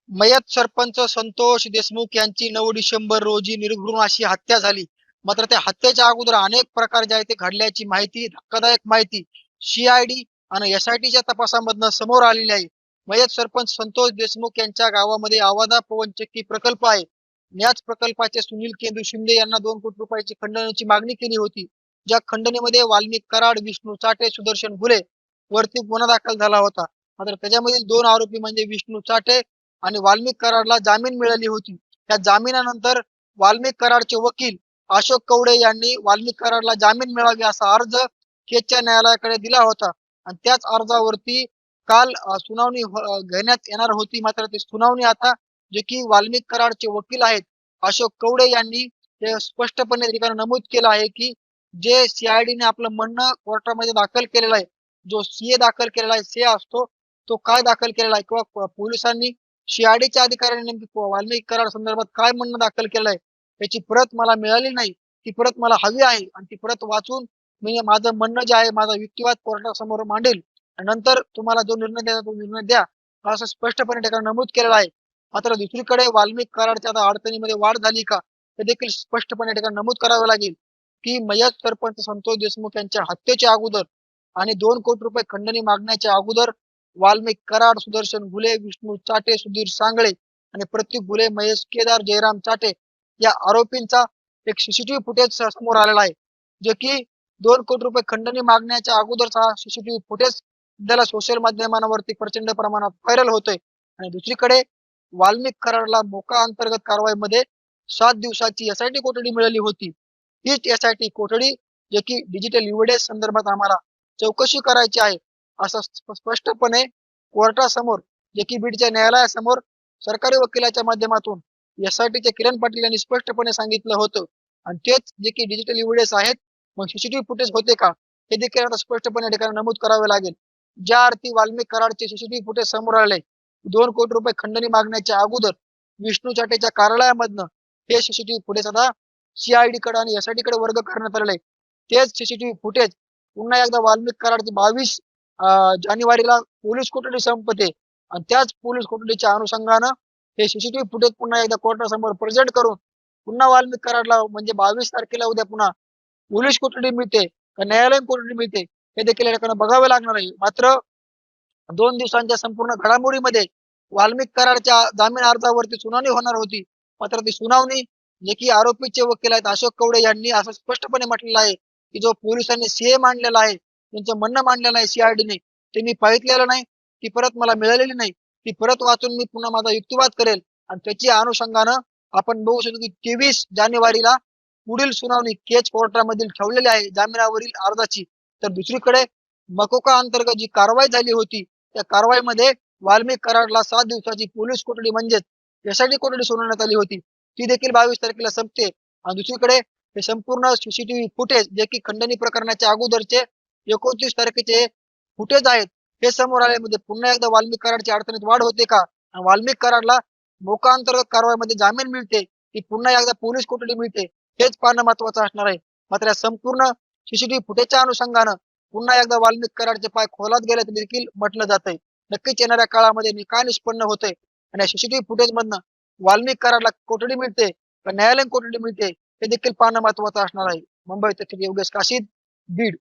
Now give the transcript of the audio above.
मयत सरपंच संतोष देशमुख यांची 9 डिसेंबर रोजी निर्घृण अशी हत्या झाली. मात्र त्या हत्येच्या अगोदर अनेक प्रकार जे आहे ते घडल्याची माहिती, धक्कादायक माहिती CID आणि SITच्या तपासामधनं समोर आलेली आहे. मयत सरपंच संतोष देशमुख यांच्या गावामध्ये आवादा पवनचक्की प्रकल्प आहे. याच प्रकल्पाचे सुनील केंदू शिंदे यांना 2 कोटी रुपयाची खंडणीची मागणी केली होती. ज्या खंडणीमध्ये वाल्मिक कराड, विष्णू चाटे, सुदर्शन घुले वरती गुन्हा दाखल झाला होता. मात्र त्याच्यामधील 2 आरोपी म्हणजे विष्णू चाटे आणि वाल्मिक कराडला जामीन मिळाली होती. त्या जामिनानंतर वाल्मिक कराडचे वकील अशोक कवडे यांनी वाल्मिक कराडला जामीन मिळावे असा अर्ज केजच्या न्यायालयाकडे दिला होता आणि त्याच अर्जावरती काल सुनावणी घेण्यात येणार होती. मात्र ती सुनावणी आता जे की वाल्मिक कराडचे वकील आहेत अशोक कवडे यांनी ते स्पष्टपणे ठिकाणी नमूद केलं आहे की जे CIDने आपलं म्हणणं कोर्टामध्ये दाखल केलेलं आहे, जो CA दाखल केलेला आहे, CA असतो तो काय दाखल केलेला आहे किंवा पोलिसांनी CIDच्या अधिकाऱ्यांनी नेमकी वाल्मिक कराड संदर्भात काय म्हणणं दाखल केलंय याची प्रत मला मिळाली नाही. ती प्रत मला हवी आहे आणि ती प्रत वाचून मी माझं म्हणणं जे आहे, माझा युक्तिवाद कोर्टासमोर मांडेल आणि नंतर तुम्हाला जो निर्णय द्यायचा तो निर्णय द्या, असं स्पष्टपणे ठिकाणी नमूद केलेलं आहे. मात्र दुसरीकडे वाल्मिक कराडच्या आता अडचणीमध्ये वाढ झाली का, हे देखील स्पष्टपणे ठिकाणी नमूद करावे लागेल की मयत सरपंच संतोष देशमुख यांच्या हत्येच्या अगोदर आणि 2 कोटी रुपये खंडणी मागण्याच्या अगोदर वाल्मिक कराड, सुदर्शन घुले, विष्णू चाटे, सुधीर सांगळे आणि प्रतीक घुले, महेश केदार, जयराम चाटे या आरोपींचा एक CCTV फुटेज समोर आलेला आहे. जे की 2 कोटी रुपये खंडणी मागण्याच्या अगोदरचा CCTV फुटेज सध्याला सोशल माध्यमांवरती प्रचंड प्रमाणात व्हायरल होतोय आणि दुसरीकडे वाल्मिक कराडला मोका अंतर्गत कारवाईमध्ये 7 दिवसाची SIT कोठडी मिळाली होती. हीच SIT कोठडी जे की डिजिटल एव्हिडन्स संदर्भात आम्हाला चौकशी करायची आहे असं स्पष्टपणे कोर्टासमोर जे की बीडच्या न्यायालयासमोर सरकारी वकिलाच्या माध्यमातून SITचे किरण पाटील यांनी स्पष्टपणे सांगितलं होतं आणि तेच जे की डिजिटल एव्हिडन्स आहेत, मग CCTV फुटेज होते का हे देखील आता स्पष्टपणे ठिकाणी नमूद करावे लागेल. ज्या अर्थी वाल्मिक कराडचे CCTV फुटेज समोर आले 2 कोटी रुपये खंडणी मागण्याच्या अगोदर विष्णू चाटेच्या कार्यालयामधनं हे CCTV फुटेज आता CID कडे आणि SIT कडे वर्ग करण्यात आलेले. तेच CCTV फुटेज पुन्हा एकदा वाल्मिक कराडचे 22 जानेवारीला पोलीस कोठडी संपते आणि त्याच पोलीस कोठडीच्या अनुषंगानं हे CCTV फुटेज पुन्हा एकदा कोर्टासमोर प्रेझेंट करून पुन्हा वाल्मिक कराडला म्हणजे 22 तारखेला उद्या पुन्हा पोलीस कोठडी मिळते का न्यायालयीन कोठडी मिळते हे देखील या ठिकाणी बघावे लागणार आहे. मात्र 2 दिवसांच्या संपूर्ण घडामोडीमध्ये वाल्मिक कराडच्या जामीन अर्जावरती सुनावणी होणार होती. मात्र ती सुनावणी जे की आरोपीचे वकील आहेत अशोक कवडे यांनी असं स्पष्टपणे म्हटलेलं आहे की जो पोलिसांनी CA मांडलेला आहे, त्यांचं म्हणणं मांडलेलं आहे CIDने, ते मी पाहितलेलं नाही, ती परत मला मिळालेली नाही. ती परत वाचून मी पुन्हा माझा युक्तिवाद करेल आणि त्याच्या अनुषंगानं आपण बघू शकतो की 23 जानेवारीला पुढील सुनावणी केज कोर्टामधील ठेवलेली आहे जामिनावरील अर्जाची. तर दुसरीकडे मकोका अंतर्गत जी कारवाई झाली होती त्या कारवाईमध्ये वाल्मिक कराडला 7 दिवसाची पोलीस कोठडी म्हणजेच SIT कोठडी सुनावण्यात आली होती. ती देखील 22 तारखेला संपते आणि दुसरीकडे हे संपूर्ण CCTV फुटेज जे की खंडणी प्रकरणाच्या अगोदरचे 29 तारखेचे फुटेज आहेत हे समोर आल्यामध्ये पुन्हा एकदा वाल्मिक कराडच्या अडचणीत वाढ होते का, वाल्मिक कराडला मोका अंतर्गत कारवाईमध्ये जामीन मिळते की पुन्हा एकदा पोलीस कोठडी मिळते हेच पाहणं महत्वाचं असणार आहे. मात्र या संपूर्ण CCTV फुटेजच्या अनुषंगानं पुन्हा एकदा वाल्मिक कराडचे पाय खोलात गेल्याचं देखील म्हटलं जातंय. नक्कीच येणाऱ्या काळामध्ये काय निष्पन्न होतंय आणि या CCTV फुटेज मधनं वाल्मिक कराडला कोठडी मिळते का न्यायालयीन कोठडी मिळते हे देखील पाहणं महत्वाचं असणार आहे. मुंबई तक योगेश काशीद, बीड.